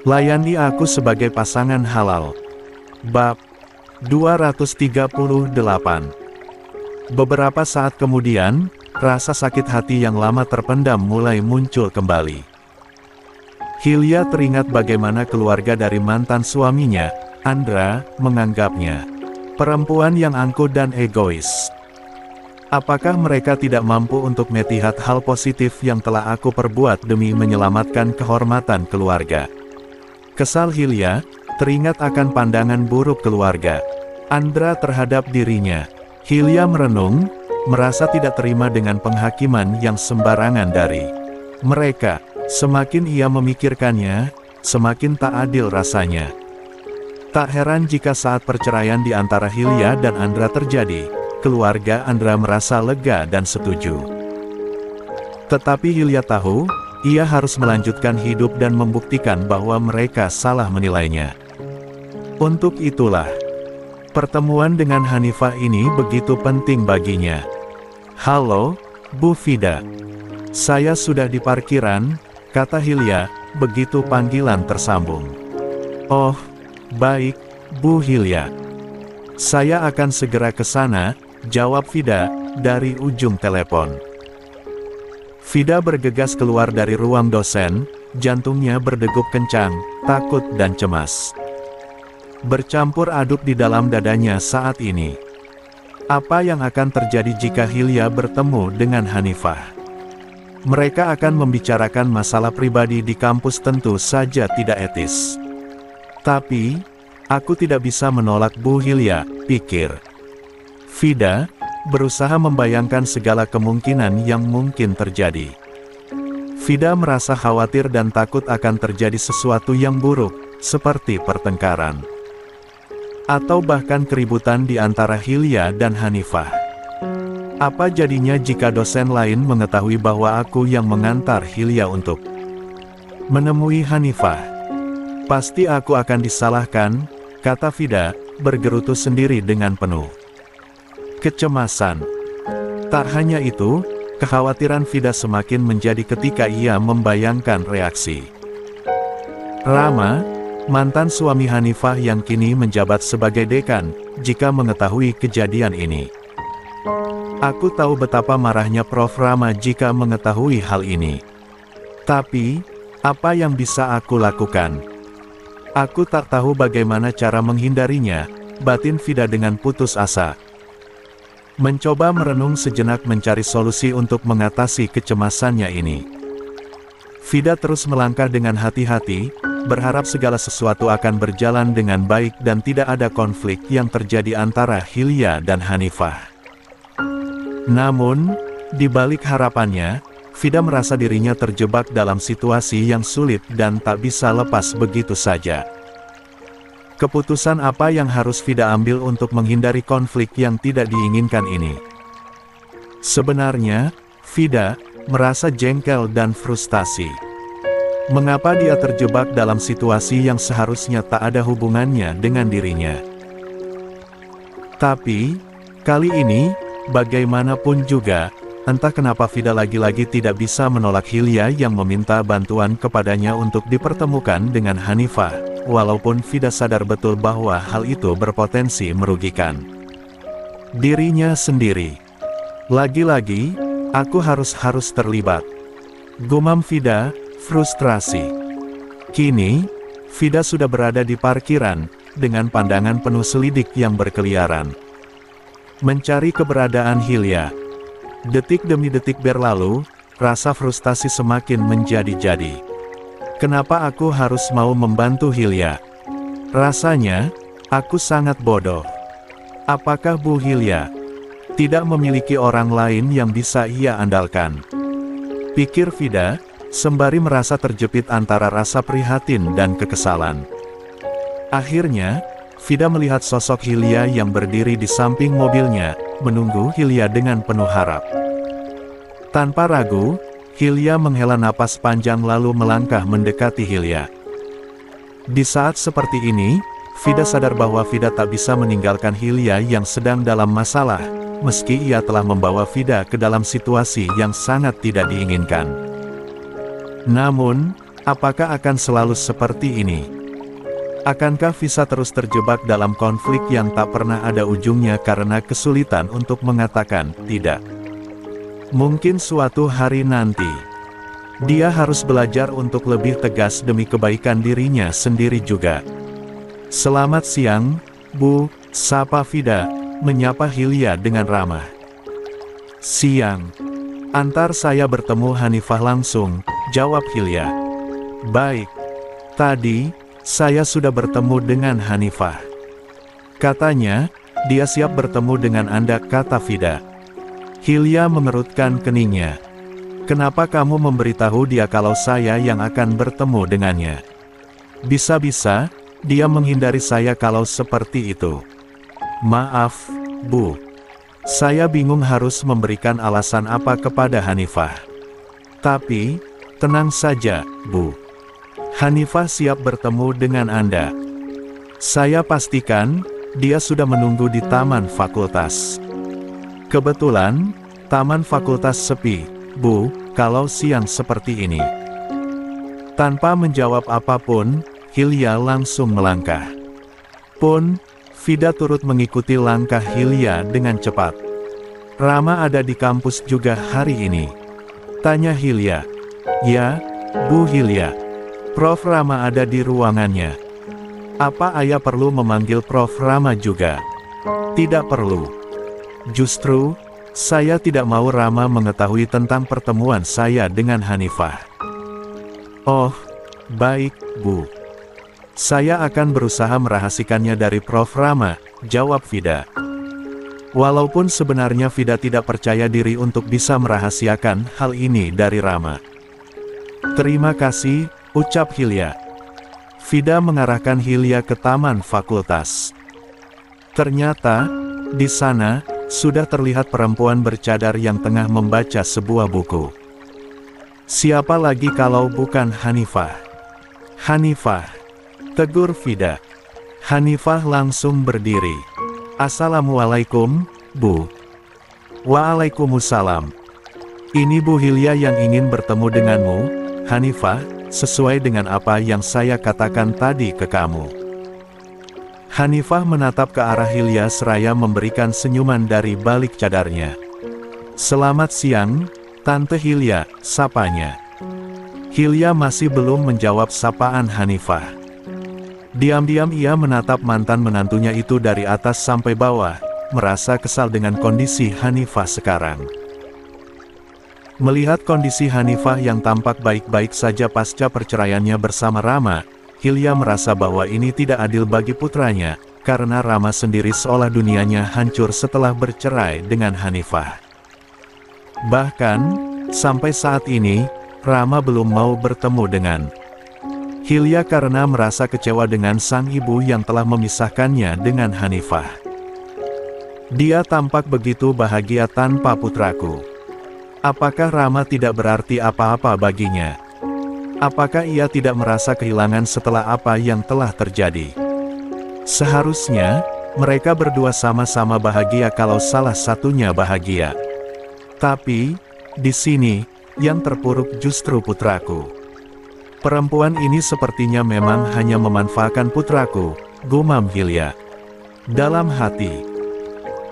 Layani aku sebagai pasangan halal. Bab 238. Beberapa saat kemudian, rasa sakit hati yang lama terpendam mulai muncul kembali. Hilya teringat bagaimana keluarga dari mantan suaminya, Andra, menganggapnya perempuan yang angkuh dan egois. Apakah mereka tidak mampu untuk melihat hal positif yang telah aku perbuat demi menyelamatkan kehormatan keluarga? Kesal Hilya, teringat akan pandangan buruk keluarga Andra terhadap dirinya. Hilya merenung, merasa tidak terima dengan penghakiman yang sembarangan dari mereka. Semakin ia memikirkannya, semakin tak adil rasanya. Tak heran jika saat perceraian di antara Hilya dan Andra terjadi, keluarga Andra merasa lega dan setuju. Tetapi Hilya tahu, ia harus melanjutkan hidup dan membuktikan bahwa mereka salah menilainya. Untuk itulah, pertemuan dengan Hanifah ini begitu penting baginya. "Halo, Bu Fida. Saya sudah di parkiran," kata Hilya, begitu panggilan tersambung. "Oh, baik, Bu Hilya. Saya akan segera ke sana," jawab Fida, dari ujung telepon. Fida bergegas keluar dari ruang dosen, jantungnya berdegup kencang, takut dan cemas bercampur aduk di dalam dadanya saat ini. Apa yang akan terjadi jika Hilya bertemu dengan Hanifah? Mereka akan membicarakan masalah pribadi di kampus, tentu saja tidak etis. Tapi, aku tidak bisa menolak Bu Hilya, pikir Fida, berusaha membayangkan segala kemungkinan yang mungkin terjadi. Fida merasa khawatir dan takut akan terjadi sesuatu yang buruk, seperti pertengkaran atau bahkan keributan di antara Hilya dan Hanifah. Apa jadinya jika dosen lain mengetahui bahwa aku yang mengantar Hilya untuk menemui Hanifah? Pasti aku akan disalahkan, kata Fida, bergerutu sendiri dengan penuh kecemasan. Tak hanya itu, kekhawatiran Fida semakin menjadi ketika ia membayangkan reaksi Rama, mantan suami Hanifah yang kini menjabat sebagai dekan, jika mengetahui kejadian ini. Aku tahu betapa marahnya Prof. Rama jika mengetahui hal ini. Tapi, apa yang bisa aku lakukan? Aku tak tahu bagaimana cara menghindarinya, batin Fida dengan putus asa. Mencoba merenung sejenak mencari solusi untuk mengatasi kecemasannya ini. Fida terus melangkah dengan hati-hati, berharap segala sesuatu akan berjalan dengan baik dan tidak ada konflik yang terjadi antara Hilya dan Hanifah. Namun, di balik harapannya, Fida merasa dirinya terjebak dalam situasi yang sulit dan tak bisa lepas begitu saja. Keputusan apa yang harus Fida ambil untuk menghindari konflik yang tidak diinginkan ini? Sebenarnya, Fida merasa jengkel dan frustasi. Mengapa dia terjebak dalam situasi yang seharusnya tak ada hubungannya dengan dirinya? Tapi, kali ini, bagaimanapun juga, entah kenapa Fida lagi-lagi tidak bisa menolak Hilya yang meminta bantuan kepadanya untuk dipertemukan dengan Hanifah. Walaupun Fida sadar betul bahwa hal itu berpotensi merugikan dirinya sendiri. Lagi-lagi, aku harus terlibat, gumam Fida, frustrasi. Kini, Fida sudah berada di parkiran, dengan pandangan penuh selidik yang berkeliaran, mencari keberadaan Hilya. Detik demi detik berlalu, rasa frustasi semakin menjadi-jadi. Kenapa aku harus mau membantu Hilya? Rasanya, aku sangat bodoh. Apakah Bu Hilya tidak memiliki orang lain yang bisa ia andalkan? Pikir Fida, sembari merasa terjepit antara rasa prihatin dan kekesalan. Akhirnya, Fida melihat sosok Hilya yang berdiri di samping mobilnya, menunggu Hilya dengan penuh harap. Tanpa ragu, Hilya menghela napas panjang lalu melangkah mendekati Hilya. Di saat seperti ini, Fida sadar bahwa Fida tak bisa meninggalkan Hilya yang sedang dalam masalah, meski ia telah membawa Fida ke dalam situasi yang sangat tidak diinginkan. Namun, Apakah akan selalu seperti ini? Akankah Visa terus terjebak dalam konflik yang tak pernah ada ujungnya karena kesulitan untuk mengatakan tidak? Mungkin suatu hari nanti, dia harus belajar untuk lebih tegas demi kebaikan dirinya sendiri juga. Selamat siang, Bu, sapa Vida, menyapa Hilya dengan ramah. Siang. Antar saya bertemu Hanifah langsung, jawab Hilya. Baik. Tadi, saya sudah bertemu dengan Hanifah. Katanya, dia siap bertemu dengan Anda, kata Vida. Hilya mengerutkan keningnya. Kenapa kamu memberitahu dia kalau saya yang akan bertemu dengannya? Bisa-bisa, dia menghindari saya kalau seperti itu. Maaf, Bu. Saya bingung harus memberikan alasan apa kepada Hanifah. Tapi, tenang saja, Bu. Hanifah siap bertemu dengan Anda. Saya pastikan, dia sudah menunggu di taman fakultas. Kebetulan, taman fakultas sepi, Bu, kalau siang seperti ini. Tanpa menjawab apapun, Hilya langsung melangkah. Pun, Vida turut mengikuti langkah Hilya dengan cepat. Rama ada di kampus juga hari ini? Tanya Hilya. Ya, Bu Hilya. Prof Rama ada di ruangannya. Apa ayah perlu memanggil Prof Rama juga? Tidak perlu. Justru, saya tidak mau Rama mengetahui tentang pertemuan saya dengan Hanifah. Oh, baik, Bu. Saya akan berusaha merahasikannya dari Prof Rama, jawab Vida. Walaupun sebenarnya Vida tidak percaya diri untuk bisa merahasiakan hal ini dari Rama. Terima kasih, ucap Hilya. Vida mengarahkan Hilya ke taman fakultas. Ternyata, di sana, sudah terlihat perempuan bercadar yang tengah membaca sebuah buku. Siapa lagi kalau bukan Hanifah? Hanifah, tegur Vida. Hanifah langsung berdiri. Assalamualaikum, Bu. Waalaikumsalam. Ini Bu Hilya yang ingin bertemu denganmu, Hanifah, sesuai dengan apa yang saya katakan tadi ke kamu. Hanifah menatap ke arah Hilya seraya memberikan senyuman dari balik cadarnya. Selamat siang, Tante Hilya, sapanya. Hilya masih belum menjawab sapaan Hanifah. Diam-diam ia menatap mantan menantunya itu dari atas sampai bawah, merasa kesal dengan kondisi Hanifah sekarang. Melihat kondisi Hanifah yang tampak baik-baik saja pasca perceraiannya bersama Rama, Hilya merasa bahwa ini tidak adil bagi putranya, karena Rama sendiri seolah dunianya hancur setelah bercerai dengan Hanifah. Bahkan, sampai saat ini, Rama belum mau bertemu dengan Hilya karena merasa kecewa dengan sang ibu yang telah memisahkannya dengan Hanifah. Dia tampak begitu bahagia tanpa putraku. Apakah Rama tidak berarti apa-apa baginya? Apakah ia tidak merasa kehilangan setelah apa yang telah terjadi? Seharusnya, mereka berdua sama-sama bahagia kalau salah satunya bahagia. Tapi, di sini, yang terpuruk justru putraku. Perempuan ini sepertinya memang hanya memanfaatkan putraku, gumam Hilya dalam hati.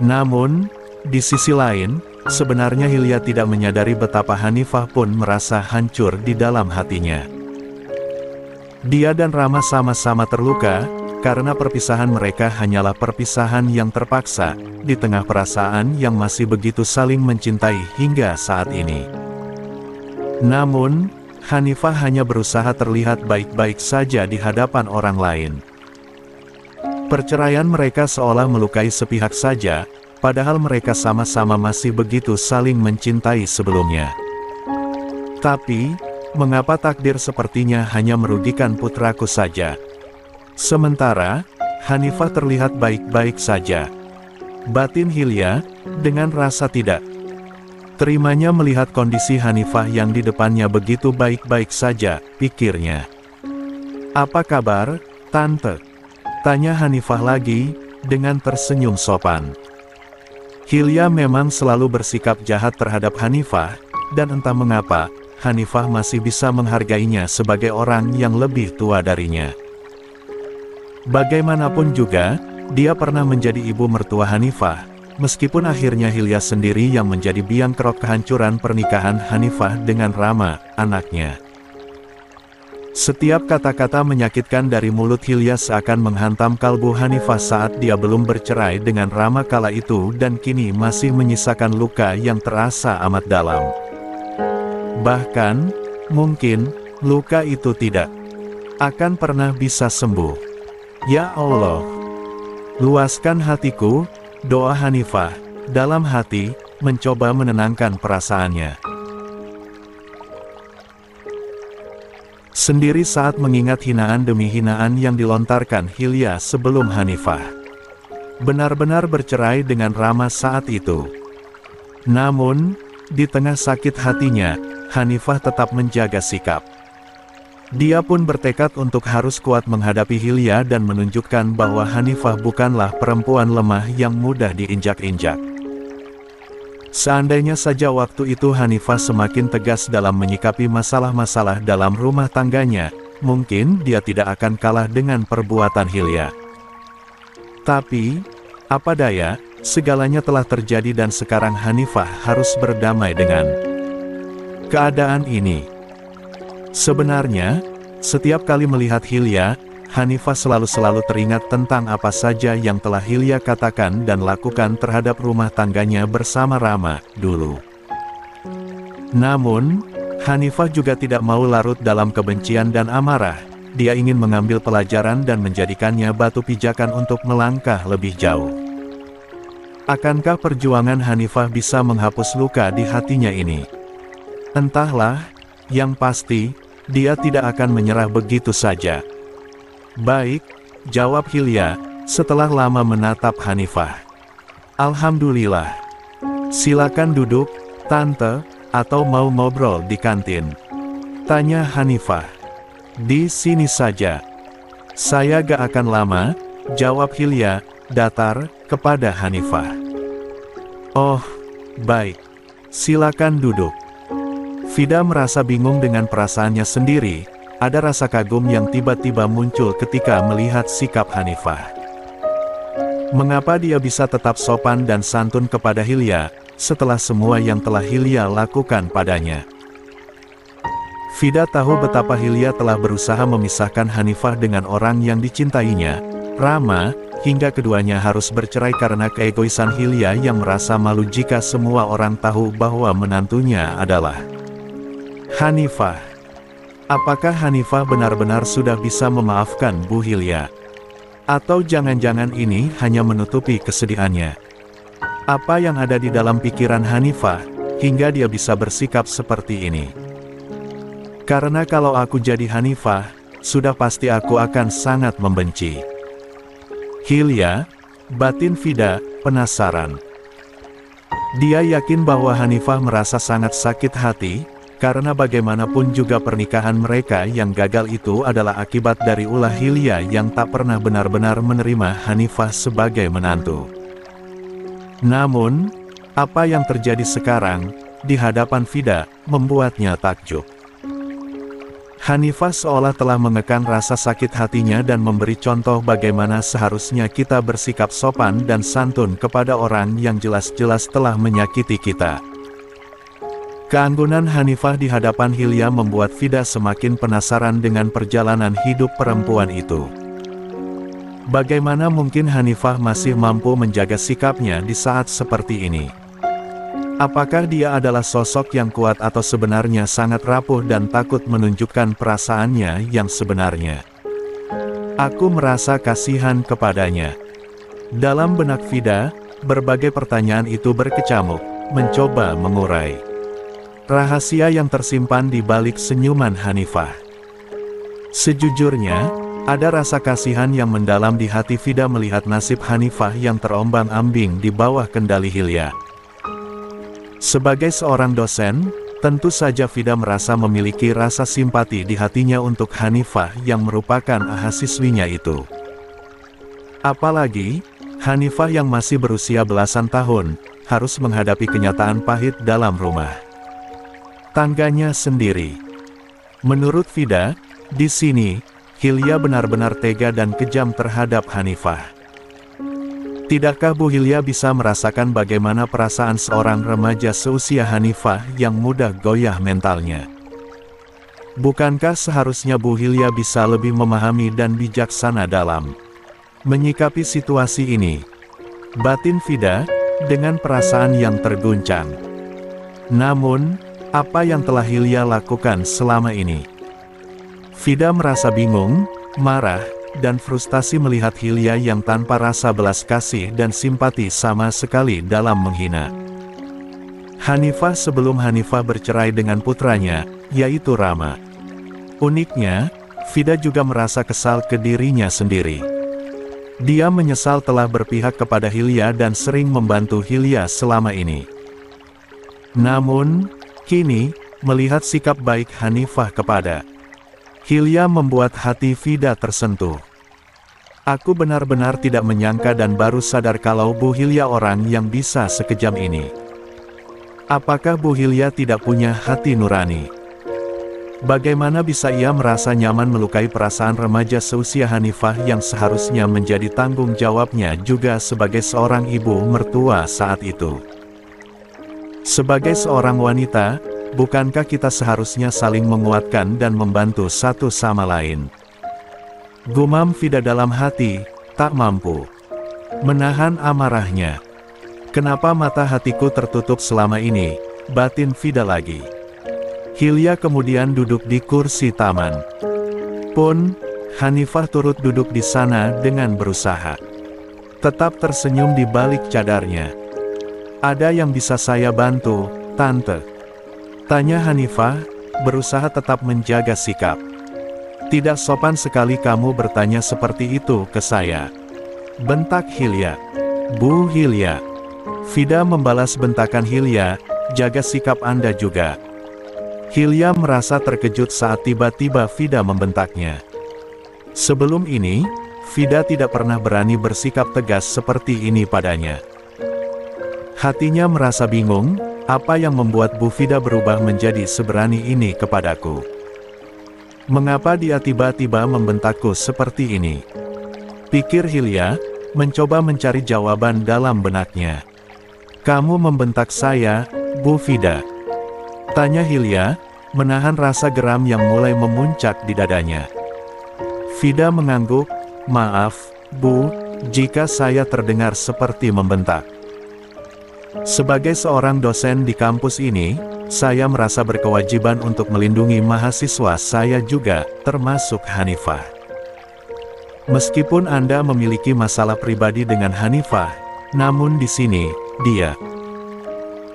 Namun, di sisi lain, sebenarnya Hilya tidak menyadari betapa Hanifah pun merasa hancur di dalam hatinya. Dia dan Rama sama-sama terluka, karena perpisahan mereka hanyalah perpisahan yang terpaksa, di tengah perasaan yang masih begitu saling mencintai hingga saat ini. Namun, Hanifah hanya berusaha terlihat baik-baik saja di hadapan orang lain. Perceraian mereka seolah melukai sepihak saja, padahal mereka sama-sama masih begitu saling mencintai sebelumnya. Tapi, mengapa takdir sepertinya hanya merugikan putraku saja? Sementara, Hanifah terlihat baik-baik saja. Batin Hilya, dengan rasa tidak terimanya melihat kondisi Hanifah yang di depannya begitu baik-baik saja, pikirnya. Apa kabar, Tante? Tanya Hanifah lagi, dengan tersenyum sopan. Hilya memang selalu bersikap jahat terhadap Hanifah, dan entah mengapa, Hanifah masih bisa menghargainya sebagai orang yang lebih tua darinya. Bagaimanapun juga, dia pernah menjadi ibu mertua Hanifah, meskipun akhirnya Hilya sendiri yang menjadi biang kerok kehancuran pernikahan Hanifah dengan Rama, anaknya. Setiap kata-kata menyakitkan dari mulut Hilya seakan menghantam kalbu Hanifah saat dia belum bercerai dengan Rama kala itu dan kini masih menyisakan luka yang terasa amat dalam. Bahkan, mungkin, luka itu tidak akan pernah bisa sembuh. Ya Allah, luaskan hatiku, doa Hanifah, dalam hati, mencoba menenangkan perasaannya. Sendiri saat mengingat hinaan demi hinaan yang dilontarkan Hilya sebelum Hanifah benar-benar bercerai dengan Rama saat itu. Namun, di tengah sakit hatinya, Hanifah tetap menjaga sikap. Dia pun bertekad untuk harus kuat menghadapi Hilya dan menunjukkan bahwa Hanifah bukanlah perempuan lemah yang mudah diinjak-injak. Seandainya saja waktu itu Hanifah semakin tegas dalam menyikapi masalah-masalah dalam rumah tangganya, mungkin dia tidak akan kalah dengan perbuatan Hilya. Tapi, apa daya, segalanya telah terjadi dan sekarang Hanifah harus berdamai dengan keadaan ini. Sebenarnya, setiap kali melihat Hilya, Hanifah selalu teringat tentang apa saja yang telah Hilya katakan dan lakukan terhadap rumah tangganya bersama Rama, dulu. Namun, Hanifah juga tidak mau larut dalam kebencian dan amarah. Dia ingin mengambil pelajaran dan menjadikannya batu pijakan untuk melangkah lebih jauh. Akankah perjuangan Hanifah bisa menghapus luka di hatinya ini? Entahlah, yang pasti, dia tidak akan menyerah begitu saja. Baik, jawab Hilya, setelah lama menatap Hanifah. Alhamdulillah. Silakan duduk, Tante, atau mau ngobrol di kantin? Tanya Hanifah. Di sini saja. Saya gak akan lama, jawab Hilya, datar, kepada Hanifah. Oh, baik. Silakan duduk. Vida merasa bingung dengan perasaannya sendiri. Ada rasa kagum yang tiba-tiba muncul ketika melihat sikap Hanifah. Mengapa dia bisa tetap sopan dan santun kepada Hilya, setelah semua yang telah Hilya lakukan padanya? Vida tahu betapa Hilya telah berusaha memisahkan Hanifah dengan orang yang dicintainya, Rama, hingga keduanya harus bercerai karena keegoisan Hilya yang merasa malu jika semua orang tahu bahwa menantunya adalah Hanifah. Apakah Hanifah benar-benar sudah bisa memaafkan Bu Hilya? Atau jangan-jangan ini hanya menutupi kesedihannya? Apa yang ada di dalam pikiran Hanifah, hingga dia bisa bersikap seperti ini? Karena kalau aku jadi Hanifah, sudah pasti aku akan sangat membenci Hilya, batin Vida, penasaran. Dia yakin bahwa Hanifah merasa sangat sakit hati, karena bagaimanapun juga pernikahan mereka yang gagal itu adalah akibat dari ulah Hilya yang tak pernah benar-benar menerima Hanifah sebagai menantu. Namun, apa yang terjadi sekarang, di hadapan Vida, membuatnya takjub. Hanifah seolah telah mengekang rasa sakit hatinya dan memberi contoh bagaimana seharusnya kita bersikap sopan dan santun kepada orang yang jelas-jelas telah menyakiti kita. Keanggunan Hanifah di hadapan Hilya membuat Vida semakin penasaran dengan perjalanan hidup perempuan itu. Bagaimana mungkin Hanifah masih mampu menjaga sikapnya di saat seperti ini? Apakah dia adalah sosok yang kuat atau sebenarnya sangat rapuh dan takut menunjukkan perasaannya yang sebenarnya? Aku merasa kasihan kepadanya. Dalam benak Vida, berbagai pertanyaan itu berkecamuk, mencoba mengurai rahasia yang tersimpan di balik senyuman Hanifah. Sejujurnya, ada rasa kasihan yang mendalam di hati Vida melihat nasib Hanifah yang terombang-ambing di bawah kendali Hilya. Sebagai seorang dosen, tentu saja Vida merasa memiliki rasa simpati di hatinya untuk Hanifah yang merupakan mahasiswinya itu. Apalagi, Hanifah yang masih berusia belasan tahun, harus menghadapi kenyataan pahit dalam rumah tangganya sendiri. Menurut Vida, di sini, Hilya benar-benar tega dan kejam terhadap Hanifah. Tidakkah Bu Hilya bisa merasakan bagaimana perasaan seorang remaja seusia Hanifah yang mudah goyah mentalnya? Bukankah seharusnya Bu Hilya bisa lebih memahami dan bijaksana dalam menyikapi situasi ini? Batin Vida, dengan perasaan yang terguncang. Namun, apa yang telah Hilya lakukan selama ini? Vida merasa bingung, marah, dan frustasi melihat Hilya yang tanpa rasa belas kasih dan simpati sama sekali dalam menghina Hanifah sebelum Hanifah bercerai dengan putranya, yaitu Rama. Uniknya, Vida juga merasa kesal ke dirinya sendiri. Dia menyesal telah berpihak kepada Hilya dan sering membantu Hilya selama ini. Namun, kini, melihat sikap baik Hanifah kepada Hilya membuat hati Vida tersentuh. Aku benar-benar tidak menyangka dan baru sadar kalau Bu Hilya orang yang bisa sekejam ini. Apakah Bu Hilya tidak punya hati nurani? Bagaimana bisa ia merasa nyaman melukai perasaan remaja seusia Hanifah yang seharusnya menjadi tanggung jawabnya juga sebagai seorang ibu mertua saat itu? Sebagai seorang wanita, bukankah kita seharusnya saling menguatkan dan membantu satu sama lain? Gumam Vida dalam hati, tak mampu menahan amarahnya. Kenapa mata hatiku tertutup selama ini? Batin Vida lagi. Hilya kemudian duduk di kursi taman. Pun, Hanifah turut duduk di sana dengan berusaha tetap tersenyum di balik cadarnya. Ada yang bisa saya bantu, Tante? Tanya Hanifah, berusaha tetap menjaga sikap. Tidak sopan sekali kamu bertanya seperti itu ke saya. Bentak Hilya. Bu Hilya. Vida membalas bentakan Hilya, jaga sikap Anda juga. Hilya merasa terkejut saat tiba-tiba Vida membentaknya. Sebelum ini, Vida tidak pernah berani bersikap tegas seperti ini padanya. Hatinya merasa bingung, apa yang membuat Bu Vida berubah menjadi seberani ini kepadaku? Mengapa dia tiba-tiba membentakku seperti ini? Pikir Hilya, mencoba mencari jawaban dalam benaknya. Kamu membentak saya, Bu Vida? Tanya Hilya, menahan rasa geram yang mulai memuncak di dadanya. Vida mengangguk, maaf, Bu, jika saya terdengar seperti membentak. Sebagai seorang dosen di kampus ini, saya merasa berkewajiban untuk melindungi mahasiswa saya juga, termasuk Hanifah. Meskipun Anda memiliki masalah pribadi dengan Hanifah, namun di sini, dia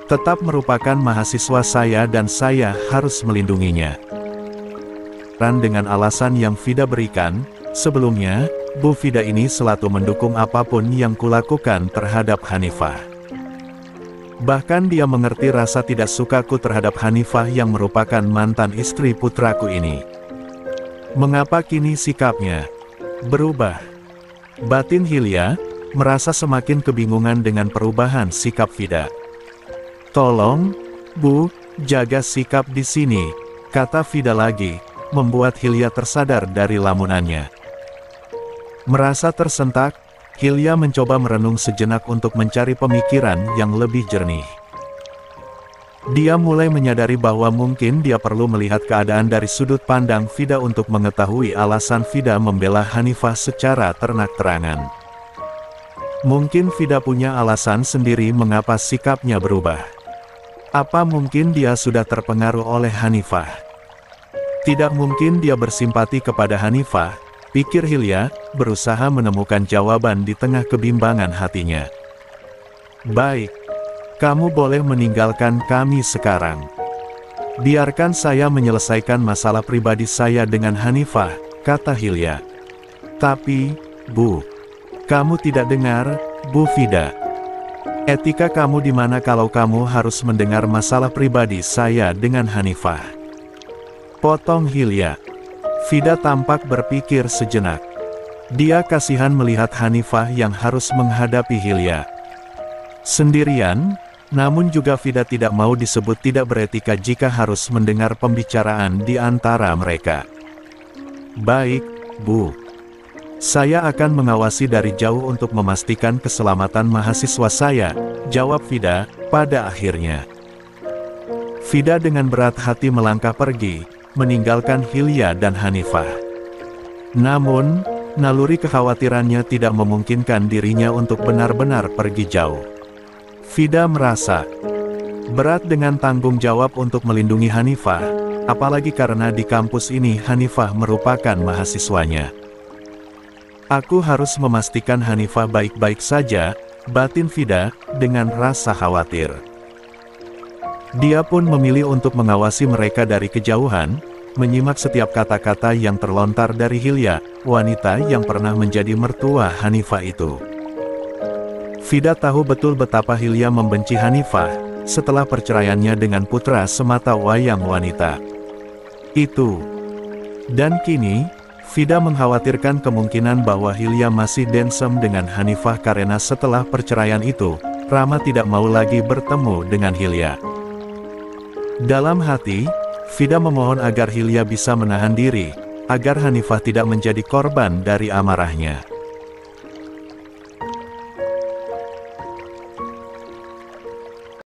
tetap merupakan mahasiswa saya dan saya harus melindunginya. Dengan alasan yang Vida berikan, sebelumnya, Bu Vida ini selalu mendukung apapun yang kulakukan terhadap Hanifah. Bahkan dia mengerti rasa tidak sukaku terhadap Hanifah yang merupakan mantan istri putraku ini. Mengapa kini sikapnya berubah? Batin Hilya merasa semakin kebingungan dengan perubahan sikap Vida. Tolong, Bu, jaga sikap di sini, kata Vida lagi, membuat Hilya tersadar dari lamunannya. Merasa tersentak, Hilya mencoba merenung sejenak untuk mencari pemikiran yang lebih jernih. Dia mulai menyadari bahwa mungkin dia perlu melihat keadaan dari sudut pandang Vida untuk mengetahui alasan Vida membela Hanifah secara terang-terangan. Mungkin Vida punya alasan sendiri mengapa sikapnya berubah. Apa mungkin dia sudah terpengaruh oleh Hanifah? Tidak mungkin dia bersimpati kepada Hanifah, pikir Hilya, berusaha menemukan jawaban di tengah kebimbangan hatinya. Baik, kamu boleh meninggalkan kami sekarang. Biarkan saya menyelesaikan masalah pribadi saya dengan Hanifah, kata Hilya. Tapi, Bu, kamu tidak dengar, Bu Vida. Etika kamu di mana kalau kamu harus mendengar masalah pribadi saya dengan Hanifah? Potong Hilya. Vida tampak berpikir sejenak. Dia kasihan melihat Hanifah yang harus menghadapi Hilya sendirian, Namun juga Vida tidak mau disebut tidak beretika jika harus mendengar pembicaraan di antara mereka. "Baik, Bu. Saya akan mengawasi dari jauh untuk memastikan keselamatan mahasiswa saya," jawab Vida, pada akhirnya. Vida dengan berat hati melangkah pergi, meninggalkan Hilya dan Hanifah. Namun, naluri kekhawatirannya tidak memungkinkan dirinya untuk benar-benar pergi jauh. Vida merasa berat dengan tanggung jawab untuk melindungi Hanifah, apalagi karena di kampus ini Hanifah merupakan mahasiswanya. "Aku harus memastikan Hanifah baik-baik saja," batin Vida, dengan rasa khawatir. Dia pun memilih untuk mengawasi mereka dari kejauhan, menyimak setiap kata-kata yang terlontar dari Hilya, wanita yang pernah menjadi mertua Hanifah itu. Vida tahu betul betapa Hilya membenci Hanifah, setelah perceraiannya dengan putra semata wayang wanita itu. Dan kini, Vida mengkhawatirkan kemungkinan bahwa Hilya masih dendam dengan Hanifah karena setelah perceraian itu, Rama tidak mau lagi bertemu dengan Hilya. Dalam hati, Vida memohon agar Hilya bisa menahan diri, agar Hanifah tidak menjadi korban dari amarahnya.